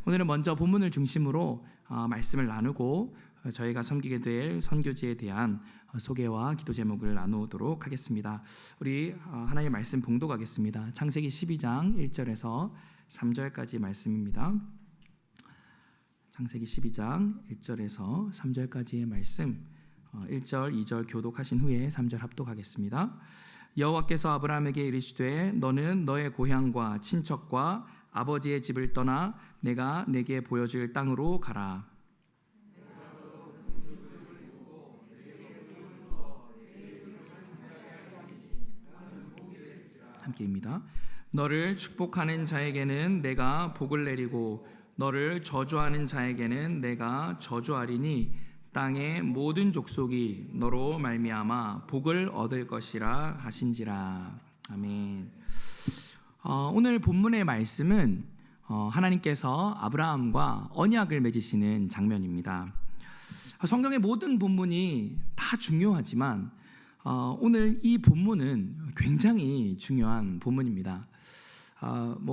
오늘은 먼저 본문을 중심으로 말씀을 나누고 저희가 섬기게 될 선교지에 대한 소개와 기도 제목을 나누도록 하겠습니다. 우리 하나님의 말씀 봉독하겠습니다. 창세기 12장 1절에서 3절까지 말씀입니다. 창세기 12장 1절에서 3절까지의 말씀, 1절, 2절 교독하신 후에 3절 합독하겠습니다. 여호와께서 아브라함에게 이르시되 너는 너의 고향과 친척과 아버지의 집을 떠나 내가 내게 보여줄 땅으로 가라. 함께입니다. 너를 축복하는 자에게는 내가 복을 내리고 너를 저주하는 자에게는 내가 저주하리니 땅의 모든 족속이 너로 말미암아 복을 얻을 것이라 하신지라. 아멘. 오늘 본문의 말씀은 하나님께서 아브라함과 언약을 맺으시는 장면입니다. 성경의 모든 본문이 다 중요하지만 오늘 이 본문은 굉장히 중요한 본문입니다.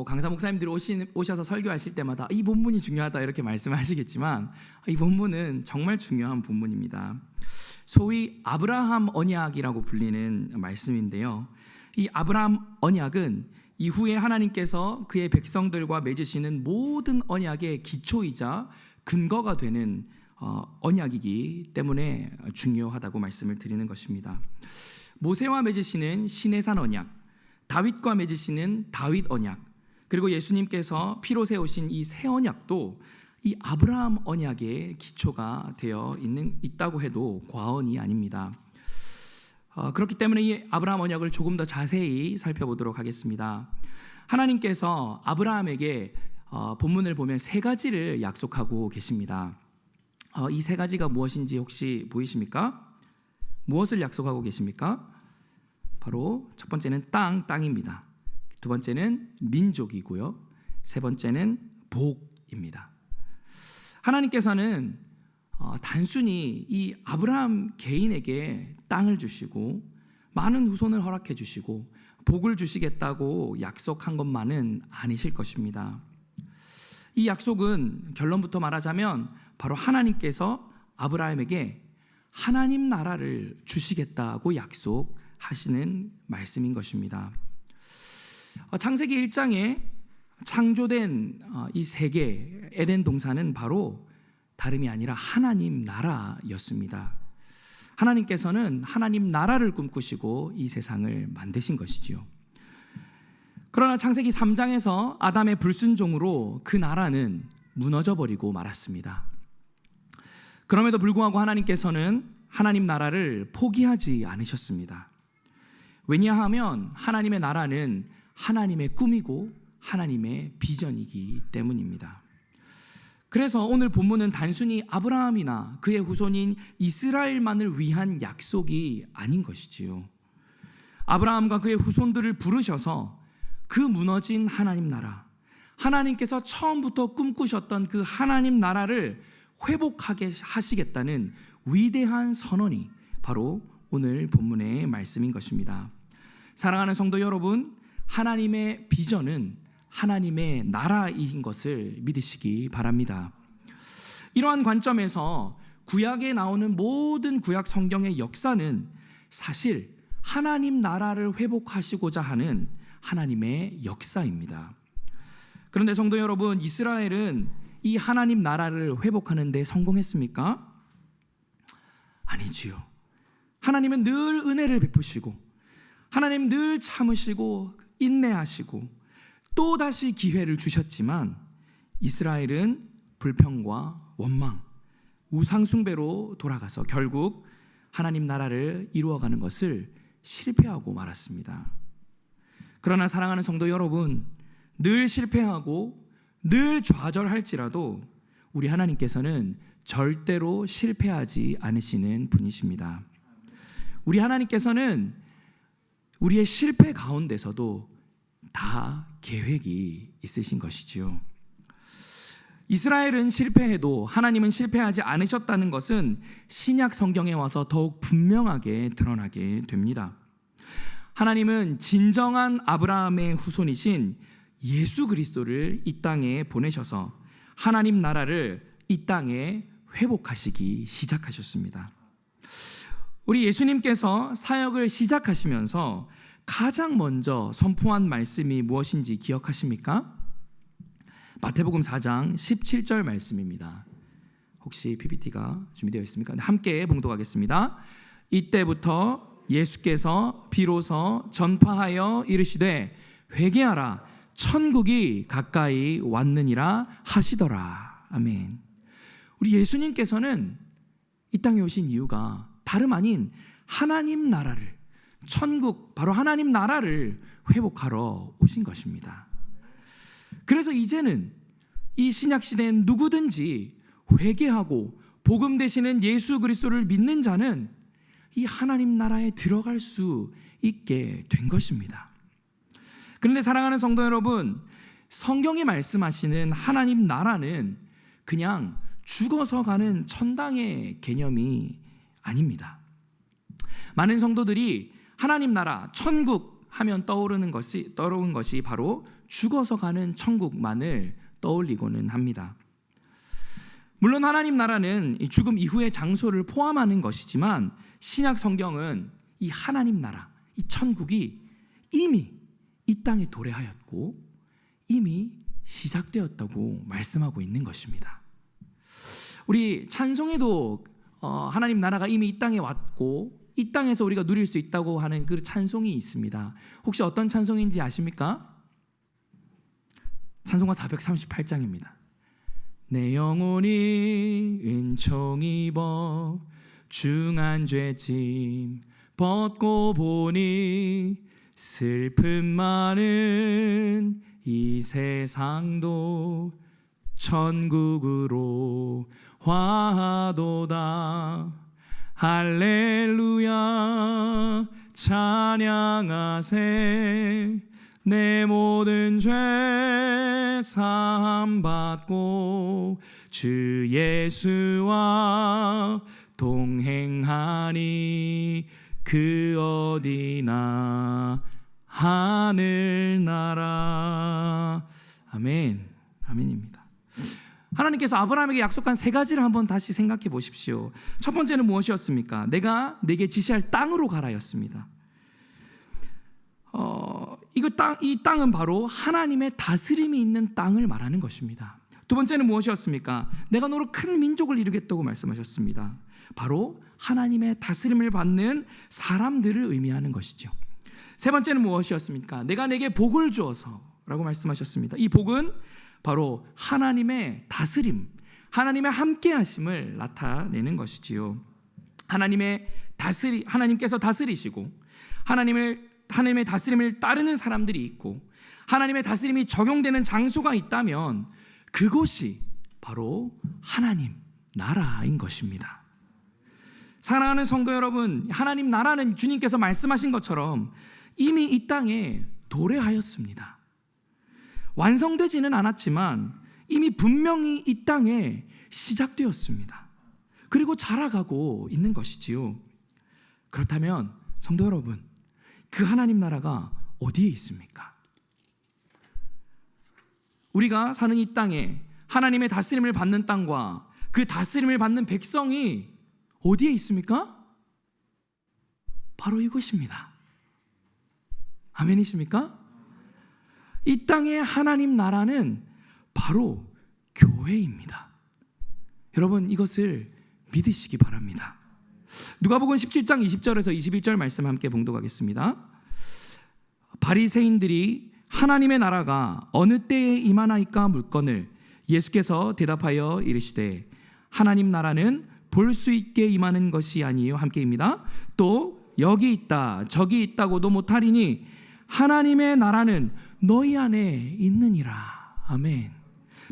강사 목사님들이 오셔서 설교하실 때마다 이 본문이 중요하다 이렇게 말씀하시겠지만 이 본문은 정말 중요한 본문입니다. 소위 아브라함 언약이라고 불리는 말씀인데요. 이 아브라함 언약은 이후에 하나님께서 그의 백성들과 맺으시는 모든 언약의 기초이자 근거가 되는 언약이기 때문에 중요하다고 말씀을 드리는 것입니다. 모세와 맺으시는 시내산 언약, 다윗과 맺으시는 다윗 언약, 그리고 예수님께서 피로 세우신 이 새 언약도 이 아브라함 언약의 기초가 되어 있다고 해도 과언이 아닙니다. 그렇기 때문에 이 아브라함 언약을 조금 더 자세히 살펴보도록 하겠습니다. 하나님께서 아브라함에게 본문을 보면 세 가지를 약속하고 계십니다. 이 세 가지가 무엇인지 혹시 보이십니까? 무엇을 약속하고 계십니까? 바로 첫 번째는 땅입니다. 두 번째는 민족이고요. 세 번째는 복입니다. 하나님께서는 단순히 이 아브라함 개인에게 땅을 주시고 많은 후손을 허락해 주시고 복을 주시겠다고 약속한 것만은 아니실 것입니다. 이 약속은 결론부터 말하자면 바로 하나님께서 아브라함에게 하나님 나라를 주시겠다고 약속하시는 말씀인 것입니다. 창세기 1장에 창조된 이 세계 에덴 동산은 바로 다름이 아니라 하나님 나라였습니다. 하나님께서는 하나님 나라를 꿈꾸시고 이 세상을 만드신 것이지요. 그러나 창세기 3장에서 아담의 불순종으로 그 나라는 무너져버리고 말았습니다. 그럼에도 불구하고 하나님께서는 하나님 나라를 포기하지 않으셨습니다. 왜냐하면 하나님의 나라는 하나님의 꿈이고 하나님의 비전이기 때문입니다. 그래서 오늘 본문은 단순히 아브라함이나 그의 후손인 이스라엘만을 위한 약속이 아닌 것이지요. 아브라함과 그의 후손들을 부르셔서 그 무너진 하나님 나라, 하나님께서 처음부터 꿈꾸셨던 그 하나님 나라를 회복하게 하시겠다는 위대한 선언이 바로 오늘 본문의 말씀인 것입니다. 사랑하는 성도 여러분, 하나님의 비전은 하나님의 나라인 것을 믿으시기 바랍니다. 이러한 관점에서 구약에 나오는 모든 구약 성경의 역사는 사실 하나님 나라를 회복하시고자 하는 하나님의 역사입니다. 그런데 성도 여러분, 이스라엘은 이 하나님 나라를 회복하는 데 성공했습니까? 아니지요. 하나님은 늘 은혜를 베푸시고 하나님 늘 참으시고 인내하시고 또다시 기회를 주셨지만 이스라엘은 불평과 원망, 우상숭배로 돌아가서 결국 하나님 나라를 이루어가는 것을 실패하고 말았습니다. 그러나 사랑하는 성도 여러분, 늘 실패하고 늘 좌절할지라도 우리 하나님께서는 절대로 실패하지 않으시는 분이십니다. 우리 하나님께서는 우리의 실패 가운데서도 다 계획이 있으신 것이지요. 이스라엘은 실패해도 하나님은 실패하지 않으셨다는 것은 신약 성경에 와서 더욱 분명하게 드러나게 됩니다. 하나님은 진정한 아브라함의 후손이신 예수 그리스도를 이 땅에 보내셔서 하나님 나라를 이 땅에 회복하시기 시작하셨습니다. 우리 예수님께서 사역을 시작하시면서 가장 먼저 선포한 말씀이 무엇인지 기억하십니까? 마태복음 4장 17절 말씀입니다. 혹시 PPT가 준비되어 있습니까? 함께 봉독하겠습니다. 이때부터 예수께서 비로소 전파하여 이르시되 회개하라 천국이 가까이 왔느니라 하시더라. 아멘. 우리 예수님께서는 이 땅에 오신 이유가 다름 아닌 하나님 나라를, 천국, 바로 하나님 나라를 회복하러 오신 것입니다. 그래서 이제는 이 신약시대엔 누구든지 회개하고 복음 되시는 예수 그리스도를 믿는 자는 이 하나님 나라에 들어갈 수 있게 된 것입니다. 그런데 사랑하는 성도 여러분, 성경이 말씀하시는 하나님 나라는 그냥 죽어서 가는 천당의 개념이 아닙니다. 많은 성도들이 하나님 나라, 천국 하면 떠오르는 것이 바로 죽어서 가는 천국만을 떠올리고는 합니다. 물론 하나님 나라는 죽음 이후의 장소를 포함하는 것이지만 신약 성경은 이 하나님 나라, 이 천국이 이미 이 땅에 도래하였고 이미 시작되었다고 말씀하고 있는 것입니다. 우리 찬송에도 하나님 나라가 이미 이 땅에 왔고 이 땅에서 우리가 누릴 수 있다고 하는 그 찬송이 있습니다. 혹시 어떤 찬송인지 아십니까? 찬송가 438장입니다. 내 영혼이 은총 입어 중한 죄짐 벗고 보니 슬픔 많은 이 세상도 천국으로 화도다. 할렐루야 찬양하세. 내 모든 죄 사함 받고 주 예수와 동행하니 그 어디나 하늘나라. 아멘. 아멘입니다. 하나님께서 아브라함에게 약속한 세 가지를 한번 다시 생각해 보십시오. 첫 번째는 무엇이었습니까? 내가 네게 지시할 땅으로 가라였습니다. 이 땅은 바로 하나님의 다스림이 있는 땅을 말하는 것입니다. 두 번째는 무엇이었습니까? 내가 너로 큰 민족을 이루겠다고 말씀하셨습니다. 바로 하나님의 다스림을 받는 사람들을 의미하는 것이죠. 세 번째는 무엇이었습니까? 내가 내게 복을 주어서 라고 말씀하셨습니다. 이 복은 바로 하나님의 다스림, 하나님의 함께하심을 나타내는 것이지요. 하나님께서 다스리시고 하나님의 다스림을 따르는 사람들이 있고 하나님의 다스림이 적용되는 장소가 있다면 그곳이 바로 하나님 나라인 것입니다. 사랑하는 성도 여러분, 하나님 나라는 주님께서 말씀하신 것처럼 이미 이 땅에 도래하였습니다. 완성되지는 않았지만 이미 분명히 이 땅에 시작되었습니다. 그리고 자라가고 있는 것이지요. 그렇다면 성도 여러분, 그 하나님 나라가 어디에 있습니까? 우리가 사는 이 땅에 하나님의 다스림을 받는 땅과 그 다스림을 받는 백성이 어디에 있습니까? 바로 이곳입니다. 아멘이십니까? 이 땅의 하나님 나라는 바로 교회입니다. 여러분, 이것을 믿으시기 바랍니다. 누가복음 17장 20절에서 21절 말씀 함께 봉독하겠습니다. 바리새인들이 하나님의 나라가 어느 때에 임하나이까 물거늘 예수께서 대답하여 이르시되 하나님 나라는 볼 수 있게 임하는 것이 아니요 함께입니다. 또 여기 있다 저기 있다고도 못하리니 하나님의 나라는 너희 안에 있느니라. 아멘.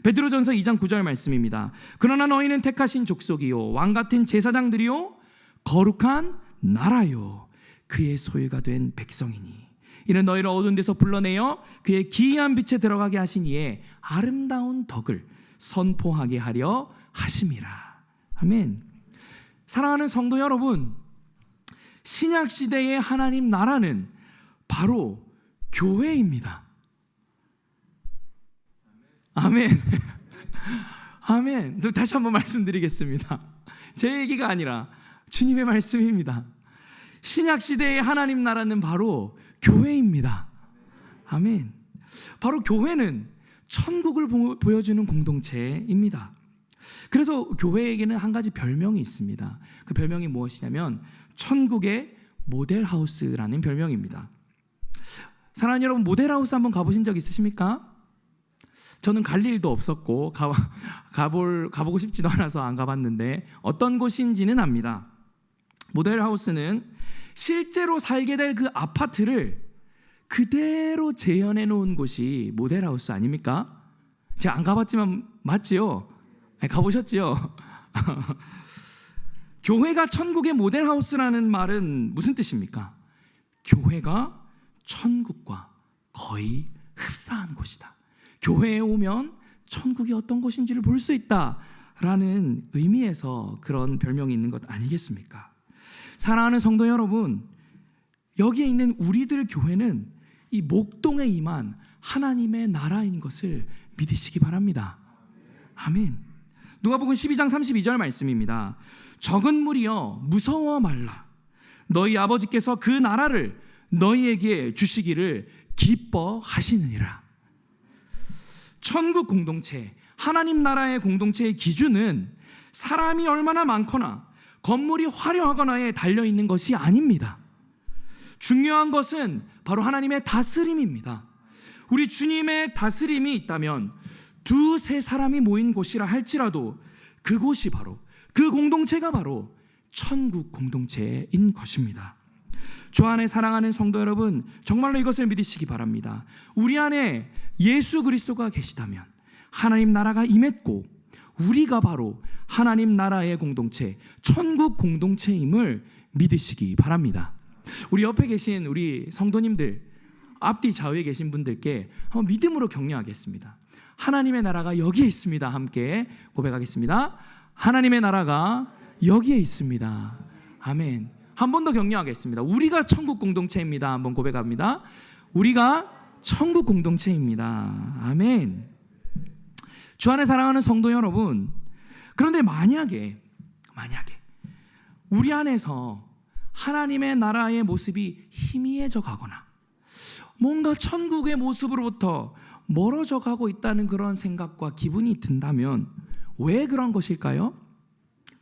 베드로전서 2장 9절 말씀입니다. 그러나 너희는 택하신 족속이요 왕같은 제사장들이요 거룩한 나라요 그의 소유가 된 백성이니 이는 너희를 어두운 데서 불러내어 그의 기이한 빛에 들어가게 하신 이의 아름다운 덕을 선포하게 하려 하심이라. 아멘. 사랑하는 성도 여러분, 신약시대의 하나님 나라는 바로 교회입니다. 아멘. 아멘. 또 다시 한번 말씀드리겠습니다. 제 얘기가 아니라 주님의 말씀입니다. 신약 시대의 하나님 나라는 바로 교회입니다. 아멘. 바로 교회는 천국을 보여주는 공동체입니다. 그래서 교회에게는 한 가지 별명이 있습니다. 그 별명이 무엇이냐면 천국의 모델하우스라는 별명입니다. 사랑하는 여러분, 모델하우스 한번 가보신 적 있으십니까? 저는 갈 일도 없었고 가보고 싶지도 않아서 안 가봤는데 어떤 곳인지는 압니다. 모델하우스는 실제로 살게 될 그 아파트를 그대로 재현해 놓은 곳이 모델하우스 아닙니까? 제가 안 가봤지만 맞지요? 가보셨지요? 교회가 천국의 모델하우스라는 말은 무슨 뜻입니까? 교회가 천국과 거의 흡사한 곳이다. 교회에 오면 천국이 어떤 곳인지를 볼 수 있다라는 의미에서 그런 별명이 있는 것 아니겠습니까? 사랑하는 성도 여러분, 여기에 있는 우리들 교회는 이 목동에 임한 하나님의 나라인 것을 믿으시기 바랍니다. 아멘. 누가복음 12장 32절 말씀입니다. 적은 무리여 무서워 말라. 너희 아버지께서 그 나라를 너희에게 주시기를 기뻐하시느니라. 천국 공동체, 하나님 나라의 공동체의 기준은 사람이 얼마나 많거나 건물이 화려하거나에 달려있는 것이 아닙니다. 중요한 것은 바로 하나님의 다스림입니다. 우리 주님의 다스림이 있다면 두세 사람이 모인 곳이라 할지라도 그곳이 바로, 그 공동체가 바로 천국 공동체인 것입니다. 주 안에 사랑하는 성도 여러분, 정말로 이것을 믿으시기 바랍니다. 우리 안에 예수 그리스도가 계시다면 하나님 나라가 임했고 우리가 바로 하나님 나라의 공동체, 천국 공동체임을 믿으시기 바랍니다. 우리 옆에 계신 우리 성도님들, 앞뒤 좌우에 계신 분들께 한번 믿음으로 격려하겠습니다. 하나님의 나라가 여기에 있습니다. 함께 고백하겠습니다. 하나님의 나라가 여기에 있습니다. 아멘. 한 번 더 격려하겠습니다. 우리가 천국 공동체입니다. 한번 고백합니다. 우리가 천국 공동체입니다. 아멘. 주 안에 사랑하는 성도 여러분, 그런데 만약에 우리 안에서 하나님의 나라의 모습이 희미해져 가거나 뭔가 천국의 모습으로부터 멀어져 가고 있다는 그런 생각과 기분이 든다면 왜 그런 것일까요?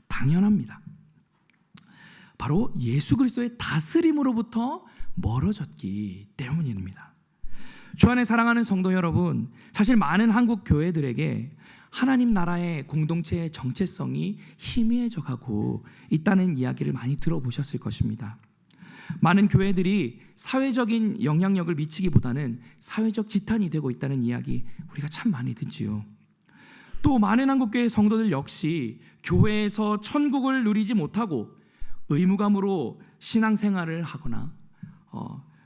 당연합니다. 바로 예수 그리스도의 다스림으로부터 멀어졌기 때문입니다. 주 안에 사랑하는 성도 여러분, 사실 많은 한국 교회들에게 하나님 나라의 공동체의 정체성이 희미해져 가고 있다는 이야기를 많이 들어보셨을 것입니다. 많은 교회들이 사회적인 영향력을 미치기보다는 사회적 지탄이 되고 있다는 이야기 우리가 참 많이 듣지요. 또 많은 한국교회 성도들 역시 교회에서 천국을 누리지 못하고 의무감으로 신앙생활을 하거나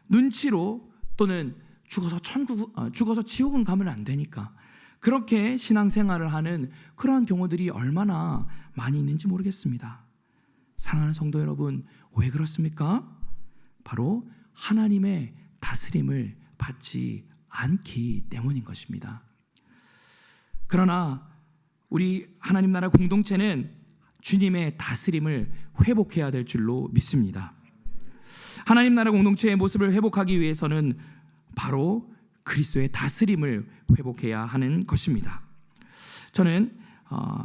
눈치로 또는 죽어서 지옥은 가면 안 되니까 그렇게 신앙생활을 하는 그러한 경우들이 얼마나 많이 있는지 모르겠습니다. 사랑하는 성도 여러분, 왜 그렇습니까? 바로 하나님의 다스림을 받지 않기 때문인 것입니다. 그러나 우리 하나님 나라 공동체는 주님의 다스림을 회복해야 될 줄로 믿습니다. 하나님 나라 공동체의 모습을 회복하기 위해서는 바로 그리스도의 다스림을 회복해야 하는 것입니다. 저는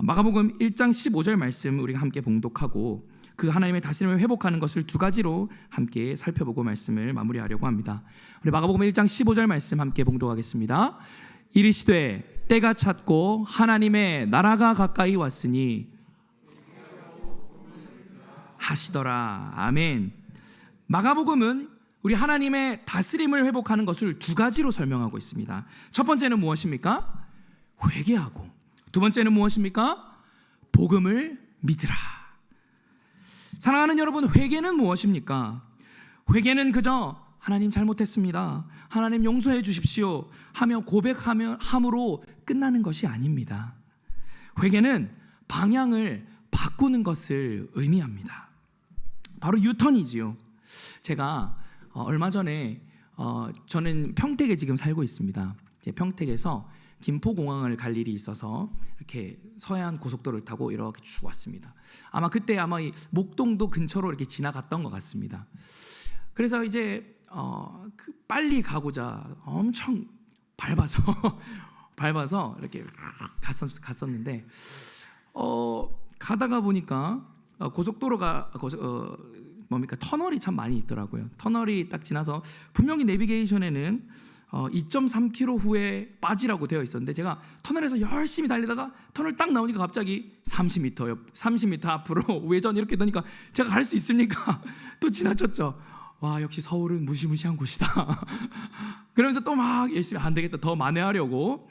마가복음 1장 15절 말씀 우리가 함께 봉독하고 그 하나님의 다스림을 회복하는 것을 두 가지로 함께 살펴보고 말씀을 마무리하려고 합니다. 우리 마가복음 1장 15절 말씀 함께 봉독하겠습니다. 이르시되 때가 찼고 하나님의 나라가 가까이 왔으니 하시더라. 아멘. 마가복음은 우리 하나님의 다스림을 회복하는 것을 두 가지로 설명하고 있습니다. 첫 번째는 무엇입니까? 회개하고, 두 번째는 무엇입니까? 복음을 믿으라. 사랑하는 여러분, 회개는 무엇입니까? 회개는 그저 하나님 잘못했습니다, 하나님 용서해 주십시오 하며 고백함으로 끝나는 것이 아닙니다. 회개는 방향을 바꾸는 것을 의미합니다. 바로 유턴이지요. 제가 얼마 전에 저는 평택에 지금 살고 있습니다. 평택에서 김포공항을 갈 일이 있어서 이렇게 서해안 고속도로를 타고 이렇게 쭉 왔습니다. 아마 그때 이 목동도 근처로 이렇게 지나갔던 것 같습니다. 그래서 이제 빨리 가고자 엄청 밟아서 이렇게 갔었는데 가다가 보니까 고속도로가 터널이 참 많이 있더라고요. 터널이 딱 지나서 분명히 내비게이션에는 2.3km 후에 빠지라고 되어 있었는데 제가 터널에서 열심히 달리다가 터널 딱 나오니까 갑자기 30m 앞으로 우회전 이렇게 되니까 제가 갈 수 있습니까? 또 지나쳤죠. 와, 역시 서울은 무시무시한 곳이다. 그러면서 또 막 열심히 안 되겠다, 더 만회하려고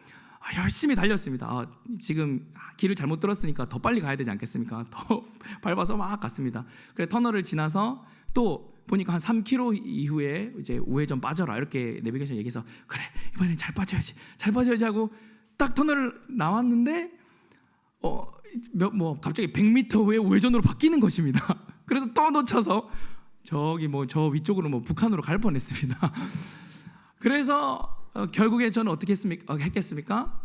열심히 달렸습니다. 지금 길을 잘못 들었으니까 더 빨리 가야 되지 않겠습니까? 더 밟아서 막 갔습니다. 그래 터널을 지나서 또 보니까 한 3km 이후에 이제 우회전 빠져라 이렇게 내비게이션 얘기해서 그래 이번엔 잘 빠져야지 하고 딱 터널을 나왔는데 갑자기 100m 후에 우회전으로 바뀌는 것입니다. 그래서 또 놓쳐서 저기 저 위쪽으로 북한으로 갈 뻔했습니다. 그래서 결국에 저는 어떻게 했겠습니까?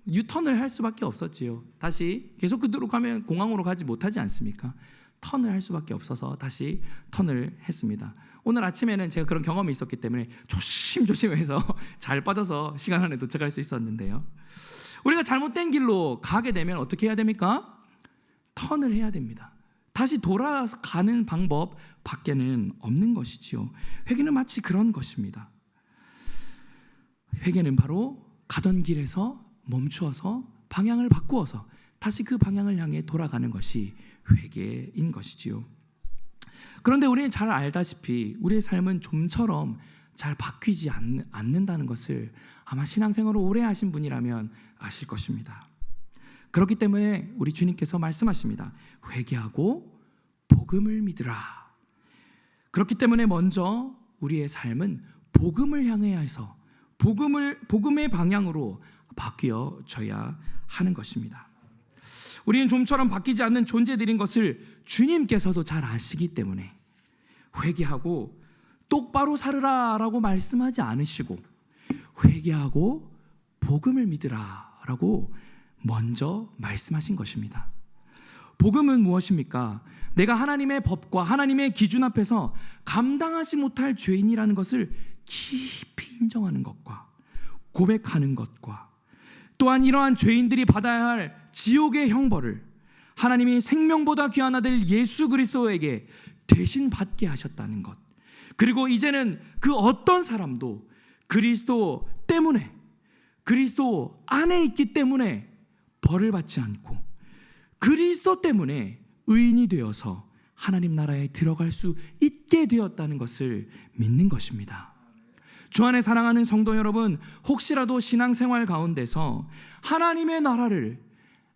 유턴을 할 수밖에 없었지요. 다시 계속 그대로 가면 공항으로 가지 못하지 않습니까? 턴을 할 수밖에 없어서 다시 턴을 했습니다. 오늘 아침에는 제가 그런 경험이 있었기 때문에 조심해서 잘 빠져서 시간 안에 도착할 수 있었는데요. 우리가 잘못된 길로 가게 되면 어떻게 해야 됩니까? 턴을 해야 됩니다. 다시 돌아가는 방법 밖에는 없는 것이지요. 회개는 마치 그런 것입니다. 회개는 바로 가던 길에서 멈추어서 방향을 바꾸어서 다시 그 방향을 향해 돌아가는 것이 회개인 것이지요. 그런데 우리는 잘 알다시피 우리의 삶은 좀처럼 잘 바뀌지 않는다는 것을 아마 신앙생활을 오래 하신 분이라면 아실 것입니다. 그렇기 때문에 우리 주님께서 말씀하십니다. 회개하고 복음을 믿으라. 그렇기 때문에 먼저 우리의 삶은 복음을 향해야 해서 복음의 방향으로 바뀌어져야 하는 것입니다. 우리는 좀처럼 바뀌지 않는 존재들인 것을 주님께서도 잘 아시기 때문에 회개하고 똑바로 살으라라고 말씀하지 않으시고 회개하고 복음을 믿으라라고 먼저 말씀하신 것입니다. 복음은 무엇입니까? 내가 하나님의 법과 하나님의 기준 앞에서 감당하지 못할 죄인이라는 것을 깊이 인정하는 것과 고백하는 것과 또한 이러한 죄인들이 받아야 할 지옥의 형벌을 하나님이 생명보다 귀한 아들 예수 그리스도에게 대신 받게 하셨다는 것, 그리고 이제는 그 어떤 사람도 그리스도 때문에 그리스도 안에 있기 때문에 벌을 받지 않고 그리스도 때문에 의인이 되어서 하나님 나라에 들어갈 수 있게 되었다는 것을 믿는 것입니다. 주 안에 사랑하는 성도 여러분, 혹시라도 신앙생활 가운데서 하나님의 나라를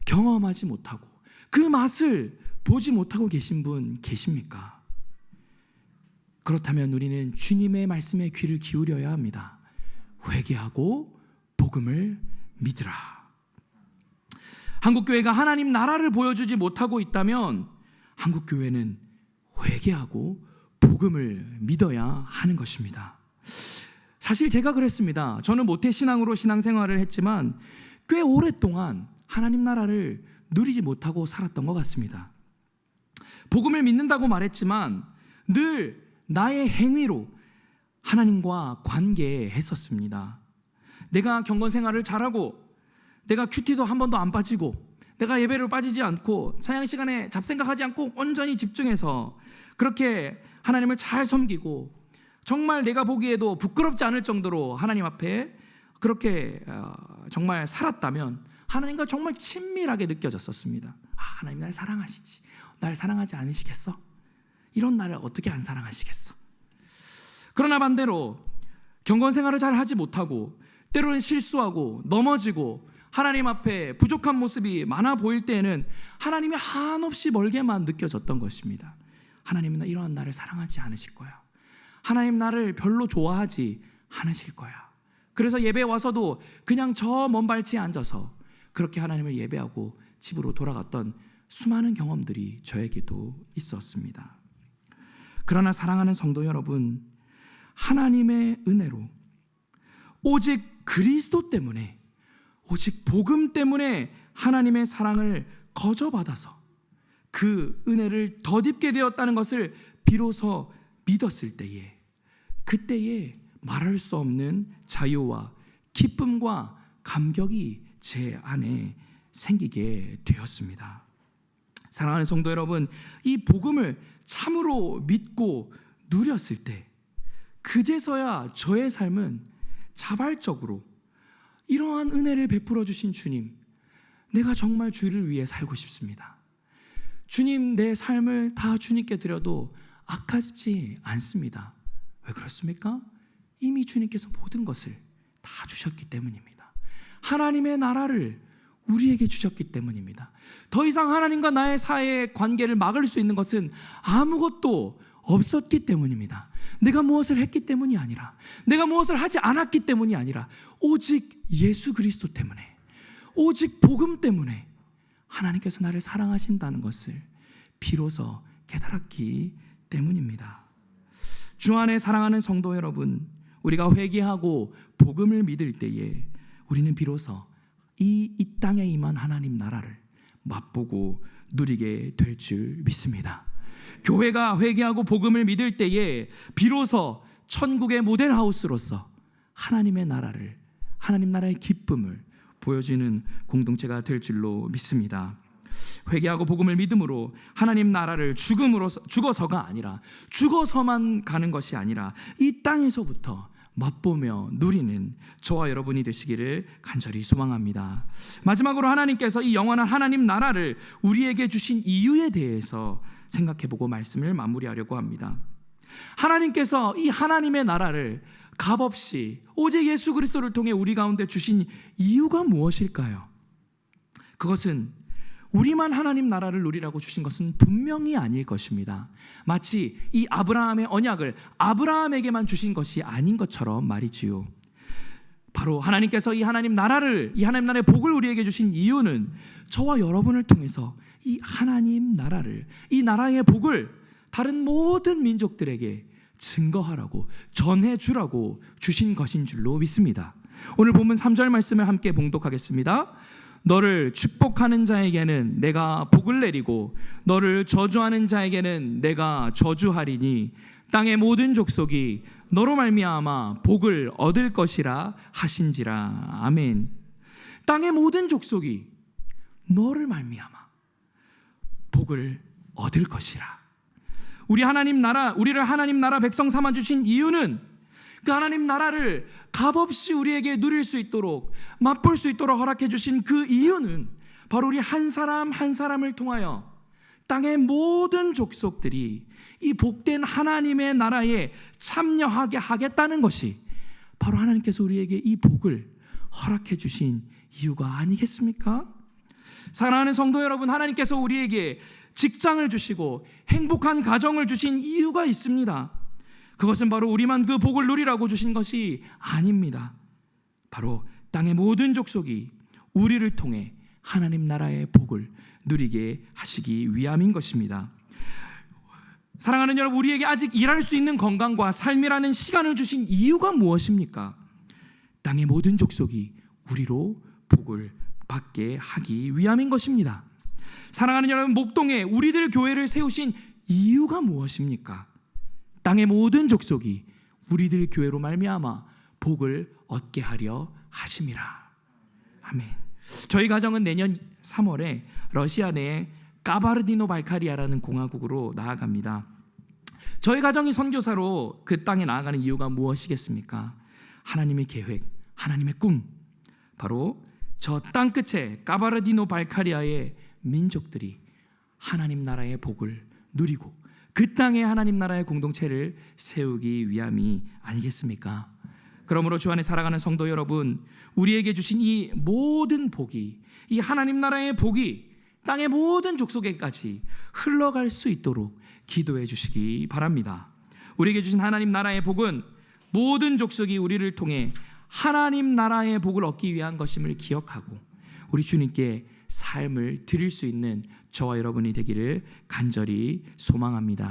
경험하지 못하고 그 맛을 보지 못하고 계신 분 계십니까? 그렇다면 우리는 주님의 말씀에 귀를 기울여야 합니다. 회개하고 복음을 믿으라. 한국교회가 하나님 나라를 보여주지 못하고 있다면 한국교회는 회개하고 복음을 믿어야 하는 것입니다. 사실 제가 그랬습니다. 저는 모태신앙으로 신앙생활을 했지만 꽤 오랫동안 하나님 나라를 누리지 못하고 살았던 것 같습니다. 복음을 믿는다고 말했지만 늘 나의 행위로 하나님과 관계했었습니다. 내가 경건생활을 잘하고 내가 큐티도 한 번도 안 빠지고 내가 예배를 빠지지 않고 찬양 시간에 잡생각하지 않고 온전히 집중해서 그렇게 하나님을 잘 섬기고 정말 내가 보기에도 부끄럽지 않을 정도로 하나님 앞에 그렇게 정말 살았다면 하나님과 정말 친밀하게 느껴졌었습니다. 하나님 나를 사랑하시지, 나를 사랑하지 않으시겠어? 이런 나를 어떻게 안 사랑하시겠어? 그러나 반대로 경건생활을 잘 하지 못하고 때로는 실수하고 넘어지고 하나님 앞에 부족한 모습이 많아 보일 때에는 하나님이 한없이 멀게만 느껴졌던 것입니다. 하나님은 이러한 나를 사랑하지 않으실 거야. 하나님 나를 별로 좋아하지 않으실 거야. 그래서 예배에 와서도 그냥 저 먼 발치에 앉아서 그렇게 하나님을 예배하고 집으로 돌아갔던 수많은 경험들이 저에게도 있었습니다. 그러나 사랑하는 성도 여러분, 하나님의 은혜로 오직 그리스도 때문에 오직 복음 때문에 하나님의 사랑을 거저받아서 그 은혜를 덧입게 되었다는 것을 비로소 믿었을 때에, 그때에 말할 수 없는 자유와 기쁨과 감격이 제 안에 생기게 되었습니다. 사랑하는 성도 여러분, 이 복음을 참으로 믿고 누렸을 때 그제서야 저의 삶은 자발적으로 이러한 은혜를 베풀어 주신 주님, 내가 정말 주를 위해 살고 싶습니다. 주님, 내 삶을 다 주님께 드려도 아깝지 않습니다. 왜 그렇습니까? 이미 주님께서 모든 것을 다 주셨기 때문입니다. 하나님의 나라를 우리에게 주셨기 때문입니다. 더 이상 하나님과 나의 사이의 관계를 막을 수 있는 것은 아무것도 없었기 때문입니다. 내가 무엇을 했기 때문이 아니라, 내가 무엇을 하지 않았기 때문이 아니라, 오직 예수 그리스도 때문에, 오직 복음 때문에 하나님께서 나를 사랑하신다는 것을 비로소 깨달았기 때문입니다. 주 안에 사랑하는 성도 여러분, 우리가 회개하고 복음을 믿을 때에 우리는 비로소 이 땅에 임한 하나님 나라를 맛보고 누리게 될 줄 믿습니다. 교회가 회개하고 복음을 믿을 때에 비로소 천국의 모델하우스로서 하나님의 나라를, 하나님 나라의 기쁨을 보여주는 공동체가 될 줄로 믿습니다. 회개하고 복음을 믿음으로 하나님 나라를 죽어서가 아니라, 죽어서만 가는 것이 아니라 이 땅에서부터 맛보며 누리는 저와 여러분이 되시기를 간절히 소망합니다. 마지막으로 하나님께서 이 영원한 하나님 나라를 우리에게 주신 이유에 대해서 생각해보고 말씀을 마무리하려고 합니다. 하나님께서 이 하나님의 나라를 값없이 오직 예수 그리스도를 통해 우리 가운데 주신 이유가 무엇일까요? 그것은 우리만 하나님 나라를 누리라고 주신 것은 분명히 아닐 것입니다. 마치 이 아브라함의 언약을 아브라함에게만 주신 것이 아닌 것처럼 말이지요. 바로 하나님께서 이 하나님 나라의 복을 우리에게 주신 이유는 저와 여러분을 통해서 이 하나님 나라를, 이 나라의 복을 다른 모든 민족들에게 증거하라고, 전해주라고 주신 것인 줄로 믿습니다. 오늘 본문 3절 말씀을 함께 봉독하겠습니다. 너를 축복하는 자에게는 내가 복을 내리고 너를 저주하는 자에게는 내가 저주하리니 땅의 모든 족속이 너로 말미암아 복을 얻을 것이라 하신지라. 아멘. 땅의 모든 족속이 너를 말미암아 복을 얻을 것이라. 우리를 하나님 나라 백성 삼아 주신 이유는 그 하나님 나라를 값없이 우리에게 누릴 수 있도록, 맛볼 수 있도록 허락해 주신 그 이유는 바로 우리 한 사람 한 사람을 통하여 땅의 모든 족속들이 이 복된 하나님의 나라에 참여하게 하겠다는 것이 바로 하나님께서 우리에게 이 복을 허락해 주신 이유가 아니겠습니까? 사랑하는 성도 여러분, 하나님께서 우리에게 직장을 주시고 행복한 가정을 주신 이유가 있습니다. 그것은 바로 우리만 그 복을 누리라고 주신 것이 아닙니다. 바로 땅의 모든 족속이 우리를 통해 하나님 나라의 복을 누리게 하시기 위함인 것입니다. 사랑하는 여러분, 우리에게 아직 일할 수 있는 건강과 삶이라는 시간을 주신 이유가 무엇입니까? 땅의 모든 족속이 우리로 복을 받게 하기 위함인 것입니다. 사랑하는 여러분, 목동에 우리들 교회를 세우신 이유가 무엇입니까? 땅의 모든 족속이 우리들 교회로 말미암아 복을 얻게 하려 하심이라. 아멘. 저희 가정은 내년 3월에 러시아 내 까바르디노-발카리아라는 공화국으로 나아갑니다. 저희 가정이 선교사로 그 땅에 나아가는 이유가 무엇이겠습니까? 하나님의 계획, 하나님의 꿈, 바로 저 땅끝에 까바르디노-발카리아의 민족들이 하나님 나라의 복을 누리고 그 땅에 하나님 나라의 공동체를 세우기 위함이 아니겠습니까? 그러므로 주 안에 살아가는 성도 여러분, 우리에게 주신 이 모든 복이, 이 하나님 나라의 복이 땅의 모든 족속에까지 흘러갈 수 있도록 기도해 주시기 바랍니다. 우리에게 주신 하나님 나라의 복은 모든 족속이 우리를 통해 하나님 나라의 복을 얻기 위한 것임을 기억하고 우리 주님께 삶을 드릴 수 있는 저와 여러분이 되기를 간절히 소망합니다.